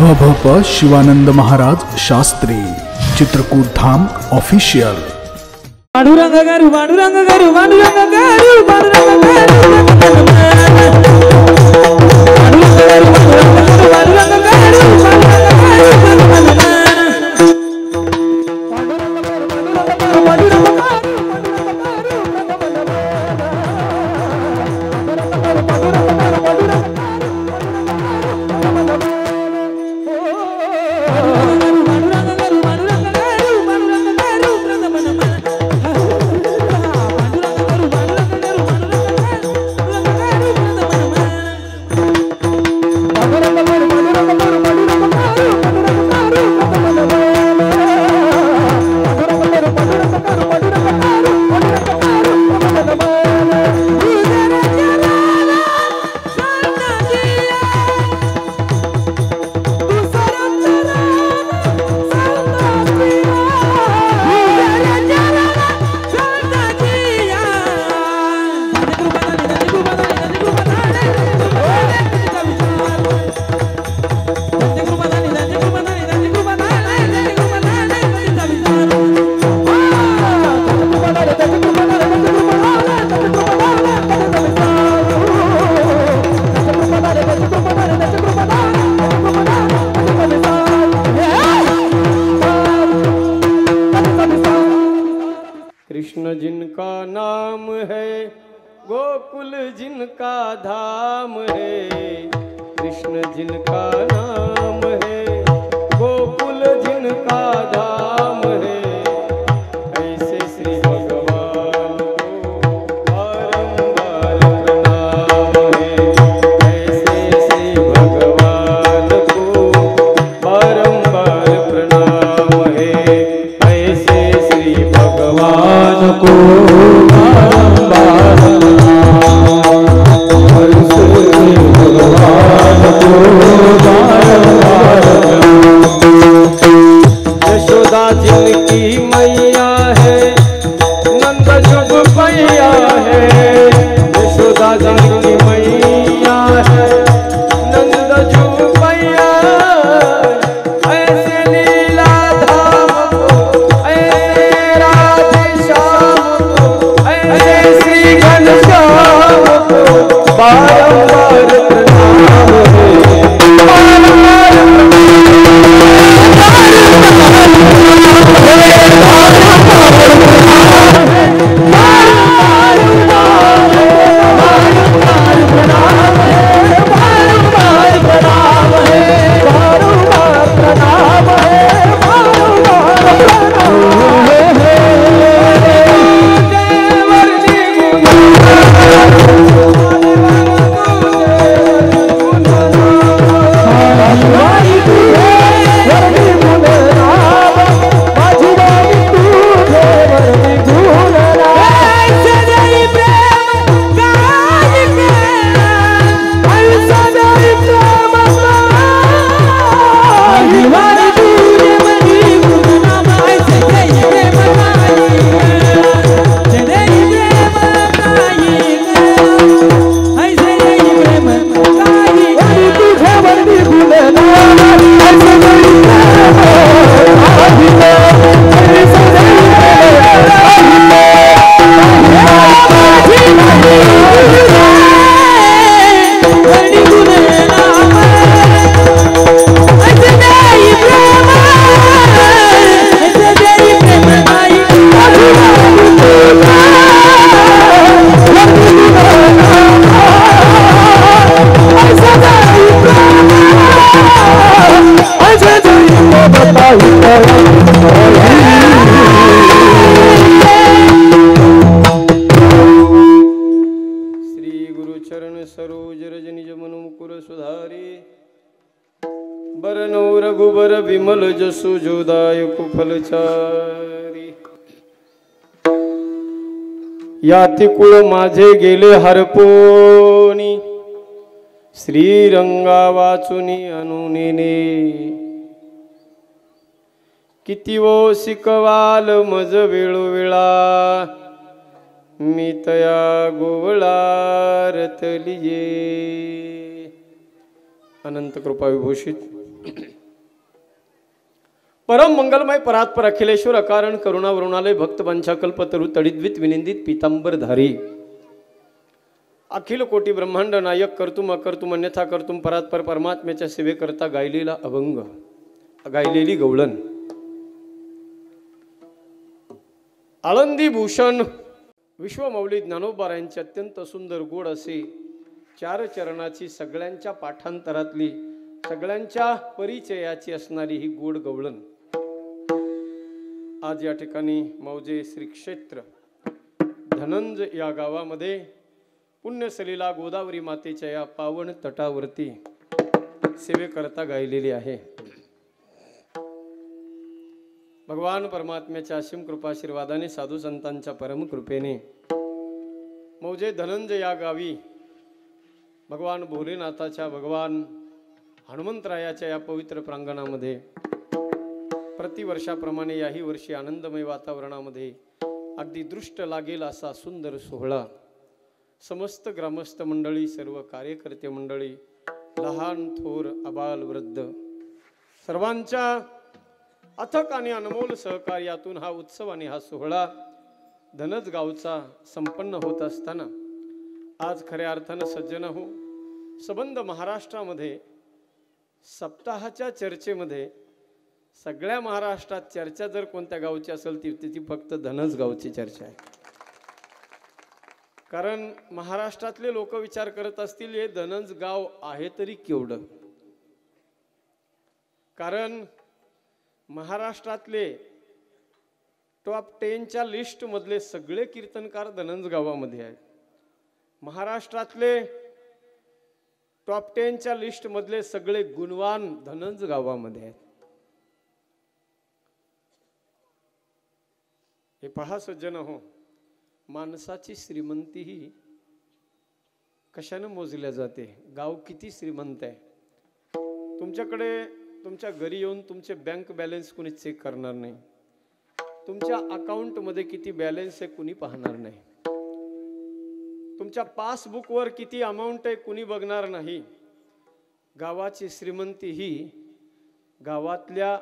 हभप शिवानंद महाराज शास्त्री चित्रकूट धाम official. Pandurang गारू पांडुरंग गारू पांडुरंग गारू पांडुरंग गारू कृष्ण जिनका नाम है गोकुल जिनका धाम है। कृष्ण जिनका नाम है गोकुल जिनका धाम है। ऐसे श्री भगवान को बारंबार प्रणाम है। ऐसे श्री भगवान को बारंबार प्रणाम है। ऐसे श्री भगवान को बारंबार यशोदा जिनकी मैया है नंद जुग पैया है। यशोदा जिनकी मैया है नंद जुग पैया। ऐसे लीला धाम को ऐसे राधे श्याम को ऐसे श्री घनश्याम को बारंबार प्रणाम है। सरोज रजनिज मनु मुकुर सुधारी बरनौ रघुबर विमल जसु जोदायक फलचारी। याती कुळ माझे गेले हरपोनी श्रीरंगा वाचुनी अनुनेने। किती वो शिकवाल मज वेळोवेळा मी तया गोवळारतलिये। अनंत कृपा विभूषित परम मंगलमय परात्पर अखिलेश्वर अकारण करुणा वरुणालय भक्त पंचा कल्पतरु तडिद्वित विनिंदित पीतांबर धारी अखिल कोटी ब्रह्मांड नायक कर्तुम अकर्तुम अन्यथा कर्तुम परात्पर परमात्म्याच्या सेवेकरता गायलेला अभंग गायलेली गवळण आळंदी भूषण विश्वमौली ज्ञानोबा यांची अत्यंत सुंदर गोड असे चार चरणाची सगळ्यांच्या पाठांतरातली सगळ्यांच्या परिचयाची असणारी ही गोड गवळण आज या ठिकाणी मौजे श्री क्षेत्र धनंज या गावामध्ये पुण्यसलीला गोदावरी मातेच्या या पावन तटावरती सेवेकरता गायलेली आहे. भगवान परमात्म्याच्या असीम कृपाशीर्वादाने साधू संतांच्या परम कृपेने मौजे धनंज या गावी भगवान भोलेनाथाच्या भगवान हनुमंतरायाच्या या पवित्र प्रांगणामध्ये प्रतिवर्षाप्रमाणे याही वर्षी आनंदमय वातावरणामध्ये अगदी दृष्ट लागेल असा सुंदर सोहळा समस्त ग्रामस्थ मंडळी सर्व कार्यकर्ते मंडळी लहान थोर अबाल वृद्ध सर्वांच्या अथक आणि अनमोल सहकार्यातून हा उत्सव आणि हा सोहळा धनज गावचा संपन्न होत असताना आज खऱ्या अर्थानं सज्जन हो संबंध महाराष्ट्रामध्ये सप्ताहाच्या चर्चेमध्ये सगळ्या महाराष्ट्रात चर्चा जर कोणत्या गावची असेल ती फक्त धनज गावची चर्चा आहे. कारण महाराष्ट्रातले लोक विचार करत असतील हे धनंज गाव आहे तरी केवढं. कारण महाराष्ट्रातले टॉप 10च्या लिस्ट मधले सगळे कीर्तनकार धनंज गावामध्ये आहेत. महाराष्ट्रातले टॉप 10च्या लिस्ट मधले सगळे गुणवान धनंज गावामध्ये आहेत. हे पहा सज्जन हो माणसाची श्रीमंती ही कशाने मोजल्या जाते. गाव किती श्रीमंत आहे तुमच्याकडे तुमच्या घरी येऊन तुमचे बँक बॅलन्स कुणी चेक करणार नाही. तुमच्या अकाउंट मध्ये किती बॅलन्स आहे कुणी पाहणार नाही. तुमच्या पासबुकवर किती अमाउंट आहे कुणी बघणार नाही. गावाची श्रीमंती ही गावातल्या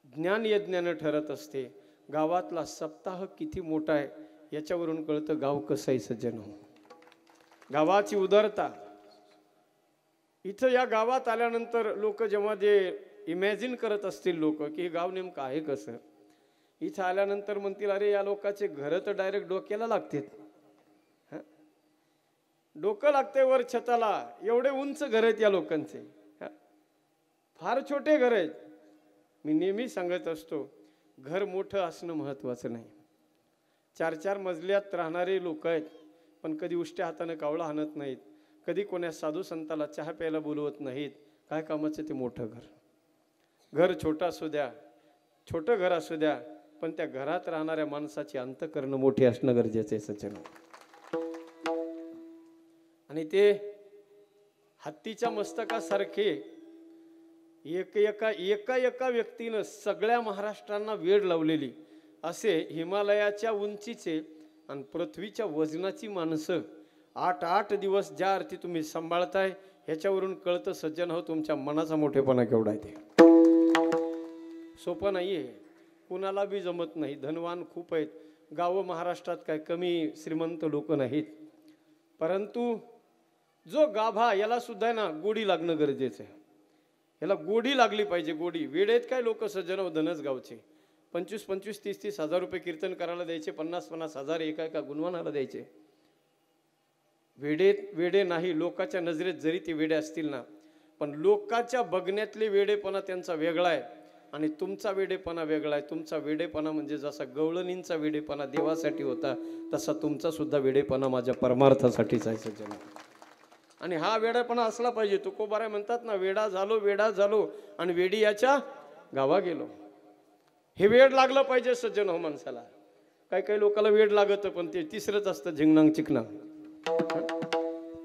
ज्ञान यज्ञाने ठरत असते. गावातला सप्ताह किती मोठा आहे याच्यावरून कळतं गाव कसं आहे सज्जन हो. गावाची उदारता इथं या गावात आल्यानंतर लोक जेव्हा जे इमॅजिन करत असतील लोक की हे गाव नेमकं आहे कसं इथं आल्यानंतर म्हणतील अरे या लोकांचे घर तर डायरेक्ट डोक्याला लागतात. डोकं लागते वर छताला एवढे उंच घर आहेत या लोकांचे. फार छोटे घर आहेत. मी नेहमी सांगत असतो घर मोठं असणं महत्वाचं नाही. 4-4 मजल्यात राहणारे लोक आहेत पण कधी उष्ट्या हाताने कावळा हाणत नाहीत. कधी कोण्या साधू संताला चहा प्यायला बोलवत नाहीत. काय कामाचं ते मोठं घर. घर छोटा असू द्या छोटं घर असू द्या पण त्या घरात राहणाऱ्या माणसाची अंतःकरण मोठी असणं गरजेचं आहे सज्जन. आणि ते हत्तीच्या मस्तकासारखे एका व्यक्तीनं सगळ्या महाराष्ट्रांना वेड लावलेली असे हिमालयाच्या उंचीचे आणि पृथ्वीच्या वजनाची माणसं 8 दिवस ज्या अर्थी तुम्ही सांभाळताय ह्याच्यावरून कळतं सज्जन हो तुमच्या मनाचा मोठेपणा केवढा आहे. ते सोपं नाहीये कुणाला बी जमत नाही. धनवान खूप आहेत. गावं महाराष्ट्रात काय कमी श्रीमंत लोक नाहीत. परंतु जो गाभा याला सुद्धा ना गोडी लागणं गरजेचं आहे. याला गोडी लागली पाहिजे. गोडी वेडेत काय लोक सज्जन हो धनज गावचे 25-25, 30-30 हजार रुपये कीर्तन करायला द्यायचे. 50-50 हजार एका गुणवानाला द्यायचे. वेडे नाही. लोकांच्या नजरेत जरी ते वेडे असतील ना पण लोकांच्या बघण्यातले वेडेपणा त्यांचा वेगळा आहे आणि तुमचा वेडेपणा वेगळा आहे. तुमचा वेडेपणा म्हणजे जसा गवळणींचा वेडेपणा देवासाठी होता तसा तुमचा सुद्धा वेडेपणा माझ्या परमार्थासाठीच आहे सज्जन. आणि हा वेडापणा असला पाहिजे. तुकोबाराय म्हणतात ना वेडा झालो आणि वेडी याच्या गावा गेलो. हे वेड लागलं पाहिजे सज्जन हो माणसाला. काही लोकांना वेड लागत पण ते तिसरंच असतं झिंगणांग चिकणांग.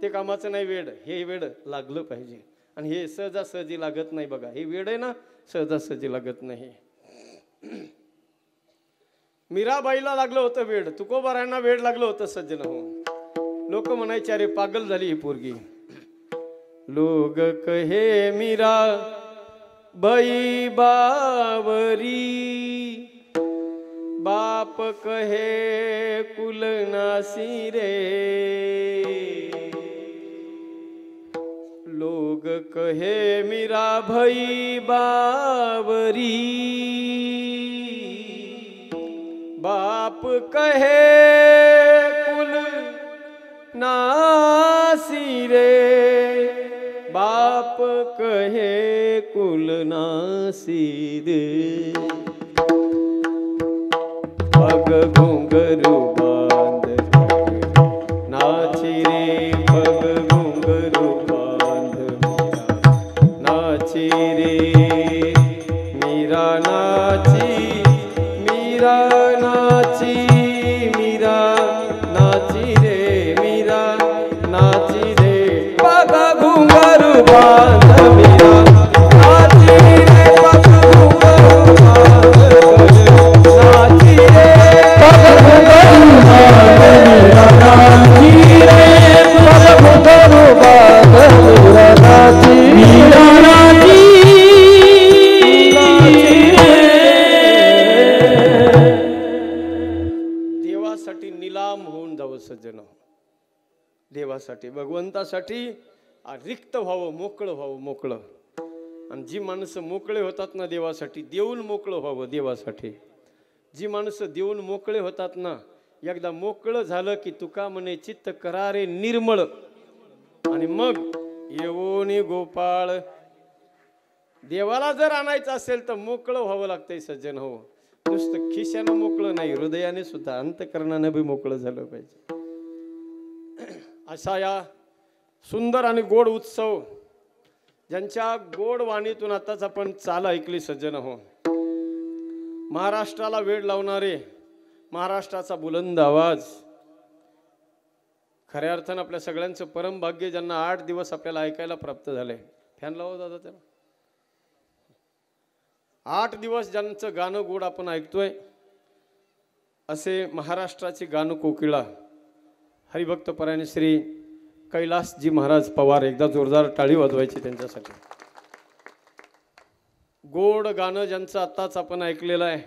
ते कामाचं नाही वेड. हे वेड लागलं पाहिजे आणि हे सहजासहजी लागत नाही. बघा हे वेड आहे ना सहजासहजी लागत नाही. मीराबाईला लागलं होतं वेड. तुकोबारायांना वेड लागलं होतं सज्जन हो. लोक म्हणायचे अरे पागल झाली ही पोरगी. लोग कहे मीरा भई बावरी बाप कहे कुल नासी रे लोग कहे मीरा भई बावरी बाप कहे कुल नासी रे बाप कहे कुल नासी रे पग घुंघरू बांध नाची रे पग घुंघरू बांध नाची रे मीरा नाची मीरा नाची मीरा नाची रे मीरा नाची रे पग घुंघरू बांध मीरा नाची रे पग घुंघरू बांध नाची रे पग घुंघरू बांध मीरा नाची रे पग घुंघरू बांध मीरा नाची मीरा नाची देवासाठी निलाम होऊन जावं सज्जन देवासाठी भगवंतासाठी रिक्त व्हावं मोकळं व्हावं मोकळं आणि जी माणसं मोकळे होतात ना देवासाठी देऊन मोकळं व्हावं देवासाठी जी माणसं देऊन मोकळे होतात ना एकदा मोकळं झालं की तुका म्हणे चित्त करारे निर्मळ आणि मग येऊनी गोपाळ देवाला जर आणायचं असेल तर मोकळं व्हावं लागतंय सज्जन हो नुसतं खिशानं मोकळं नाही हृदयाने सुद्धा अंतकरणाने बी मोकळं झालं पाहिजे असा या सुंदर आणि गोड उत्सव ज्यांच्या गोड वाणीतून आताच आपण चाल ऐकली सज्जन हो महाराष्ट्राला वेळ लावणारे महाराष्ट्राचा बुलंद आवाज खऱ्या अर्थानं आपल्या सगळ्यांचं परम भाग्य ज्यांना 8 दिवस आपल्याला ऐकायला प्राप्त झाले फॅन लावा दादा त्याला 8 दिवस ज्यांचं गाणं गोड आपण ऐकतोय असे महाराष्ट्राची गाणं कोकिळा हरिभक्त परायण श्री कैलासजी महाराज पवार एकदा जोरदार टाळी वाजवायची त्यांच्यासाठी गोड गाणं ज्यांचं आत्ताच आपण ऐकलेलं आहे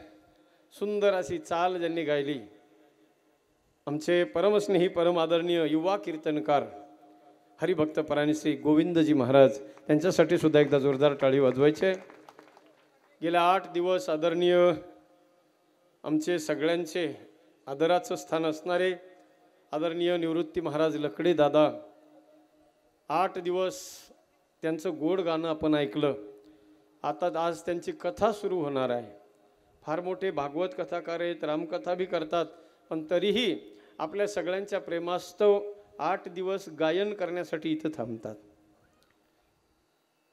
सुंदर अशी चाल ज्यांनी गायली आमचे परमस्नेही परम आदरणीय युवा कीर्तनकार हरिभक्त परायण श्री गोविंदजी महाराज त्यांच्यासाठी सुद्धा एकदा जोरदार टाळी वाजवायचे गेल्या 8 दिवस आदरणीय आमचे सगळ्यांचे आदराचं स्थान असणारे आदरणीय निवृत्ती महाराज लकडे दादा 8 दिवस त्यांचं गोड गाणं आपण ऐकलं आता आज त्यांची कथा सुरू होणार आहे फार मोठे भागवत कथाकार आहेत रामकथा बी करतात पण तरीही आपल्या सगळ्यांच्या प्रेमास्तव 8 दिवस गायन करण्यासाठी इथं थांबतात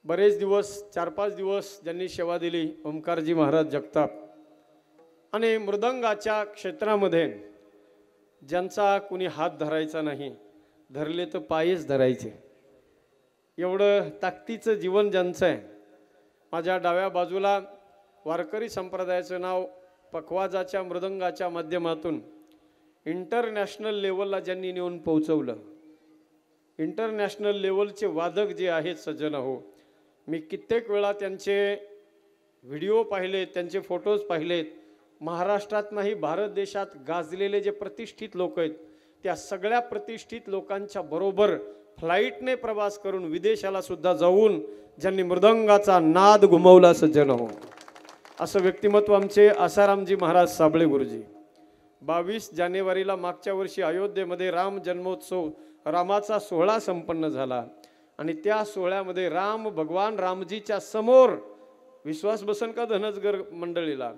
बरेच दिवस 4-5 दिवस ज्यांनी सेवा दिली ओमकारजी महाराज जगताप आणि मृदंगाच्या क्षेत्रामध्ये ज्यांचा कुणी हात धरायचा नाही धरले तर पायच धरायचे एवढं ताकदीचं जीवन ज्यांचं आहे माझ्या डाव्या बाजूला वारकरी संप्रदायाचं नाव पखवाजाच्या मृदंगाच्या माध्यमातून इंटरनॅशनल लेवलला ज्यांनी नेऊन पोहोचवलं इंटरनॅशनल लेवलचे वादक जे आहेत सज्जन हो मी कित्येक वेळा त्यांचे व्हिडिओ पाहिलेत त्यांचे फोटोज पाहिलेत महाराष्ट्रात नाही भारत देशात गाजलेले जे प्रतिष्ठित लोक आहेत त्या सगळ्या प्रतिष्ठित लोकांच्या बरोबर फ्लाईटने प्रवास करून विदेशाला सुद्धा जाऊन ज्यांनी मृदंगाचा नाद घुमवला सज्जन हो असं व्यक्तिमत्व आमचे आसारामजी महाराज साबळे गुरुजी 22 जानेवारीला मागच्या वर्षी अयोध्येमध्ये राम जन्मोत्सव रामाचा सोहळा संपन्न झाला आणि त्या सोहळ्यामध्ये भगवान रामजीच्या समोर विश्वास बसन का धनजगर मंडळीला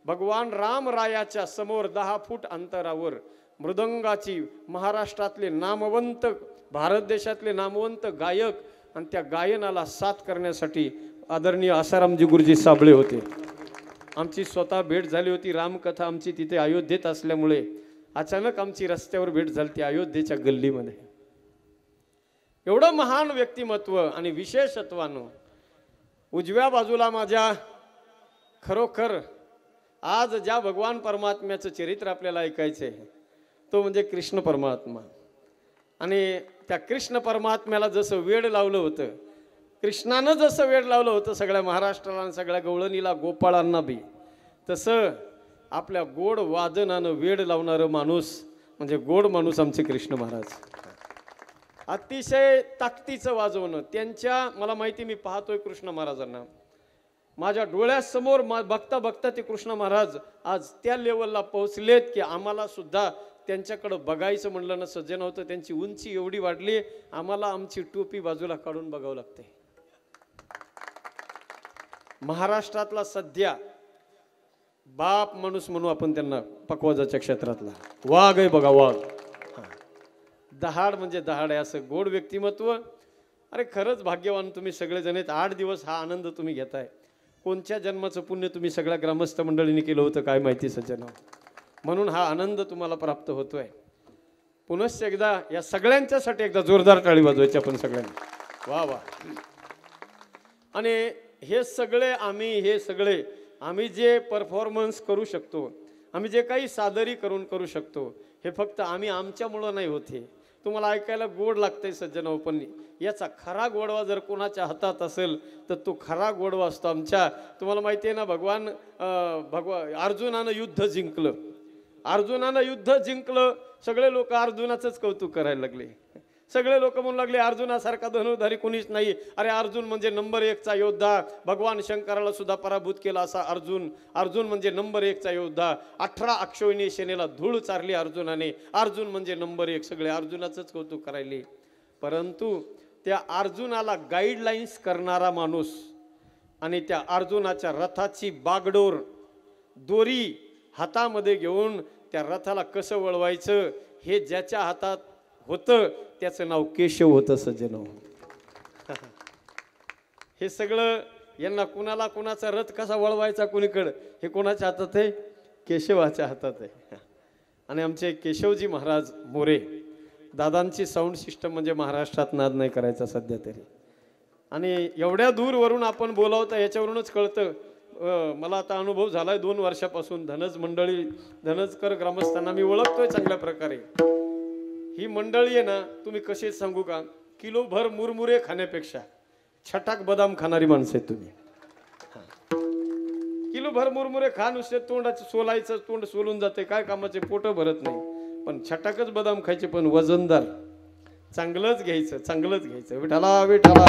भगवान रामरायाच्या समोर 10 फूट अंतरावर मृदंगाची महाराष्ट्रातले नामवंत भारत देशातले नामवंत गायक आणि त्या गायनाला साथ करण्यासाठी आदरणीय आसारामजी गुरुजी साबळे होते आमची स्वतः भेट झाली होती रामकथा आमची तिथे अयोध्येत असल्यामुळे अचानक आमची रस्त्यावर भेट झाली ती अयोध्येच्या गल्लीमध्ये एवढं महान व्यक्तिमत्व आणि विशेषत्वानं उजव्या बाजूला माझ्या खरोखर आज ज्या भगवान परमात्म्याचं चरित्र आपल्याला ऐकायचं आहे तो म्हणजे कृष्ण परमात्मा आणि त्या कृष्ण परमात्म्याला जसं वेड लावलं होतं कृष्णानं जसं वेड लावलं होतं सगळ्या महाराष्ट्राला आणि सगळ्या गवळणीला गोपाळांना बी, तसं आपल्या गोड वादनानं वेड लावणारं माणूस म्हणजे गोड माणूस आमचे कृष्ण महाराज. अतिशय ताकदीचं वाजवणं त्यांच्या, मला माहिती, मी पाहतोय कृष्ण महाराजांना माझ्या डोळ्यासमोर बघता बघता ते कृष्ण महाराज आज त्या लेवलला पोहोचलेत की आम्हाला सुद्धा त्यांच्याकडं बघायचं म्हणलं ना सज्ज नव्हतं. त्यांची उंची एवढी वाढली, आम्हाला आमची टोपी बाजूला काढून बघावं लागते. महाराष्ट्रातला सध्या बाप माणूस म्हणू आपण त्यांना, पकवाजाच्या क्षेत्रातला वाघ आहे बघा, वाघ. दहाड म्हणजे दहाड आहे असं गोड व्यक्तिमत्व. अरे खरंच भाग्यवान तुम्ही सगळेजण आहेत. 8 दिवस हा आनंद तुम्ही घेताय. कोणत्या जन्माचं पुण्य तुम्ही सगळ्या ग्रामस्थ मंडळींनी केलं होतं काय माहिती सज्जन, म्हणून हा आनंद तुम्हाला प्राप्त होतोय. पुनश्च एकदा या सगळ्यांच्यासाठी एकदा जोरदार टाळी वाजवायची आपण सगळ्यांनी. वा वा. आणि हे सगळे आम्ही जे परफॉर्मन्स करू शकतो, आम्ही जे काही सादरीकरण करू शकतो, हे फक्त आम्ही आमच्यामुळं नाही होते. तुम्हाला ऐकायला गोड लागतंय सज्जन, पण याचा खरा गोडवा जर कोणाच्या हातात असेल तर तो खरा गोडवा असतो आमच्या. तुम्हाला माहिती आहे ना, अर्जुनानं युद्ध जिंकलं. सगळे लोक अर्जुनाचंच कौतुक करायला लागले. सगळे लोक म्हणू लागले अर्जुनासारखा धनुर्धारी कोणीच नाही. अरे अर्जुन म्हणजे नंबर 1चा योद्धा. भगवान शंकराला सुद्धा पराभूत केला असा अर्जुन म्हणजे नंबर 1चा योद्धा. 18 अक्षोहिणी सेनेला धूळ चारली अर्जुनाने. अर्जुन म्हणजे नंबर 1. सगळे अर्जुनाचंच कौतुक करायले. परंतु त्या अर्जुनाला गाईडलाईन्स करणारा माणूस आणि त्या अर्जुनाच्या रथाची बागडोर दोरी हातामध्ये घेऊन त्या रथाला कसं वळवायचं हे ज्याच्या हातात होतं त्याचं नाव केशव होतं सज्जन. हे सगळं यांना कुणाचा रथ कसा वळवायचा कुणीकडं हे कोणाच्या हातात आहे? केशवाच्या हातात आहे. आणि आमचे केशवजी महाराज मोरे दादांची साऊंड सिस्टम म्हणजे महाराष्ट्रात नाद नाही करायचा सध्या तरी. आणि एवढ्या दूरवरून आपण बोलावता याच्यावरूनच कळतं. मला आता अनुभव झालाय 2 वर्षापासून धनजकर ग्रामस्थांना मी ओळखतोय चांगल्या प्रकारे. ही मंडळी आहे ना, तुम्ही कसे सांगू का, किलोभर मुरमुरे खाण्यापेक्षा छटाक बदाम खाणारी माणसं आहेत तुम्ही. किलोभर मुरमुरे खा, नुसते तोंडाचं सोलायचं, तोंड सोलून जाते, काय कामाचे, पोट भरत नाही. पण छटाकच बदाम खायचे, पण वजनदार. चांगलंच घ्यायचं. विठाला विठाला.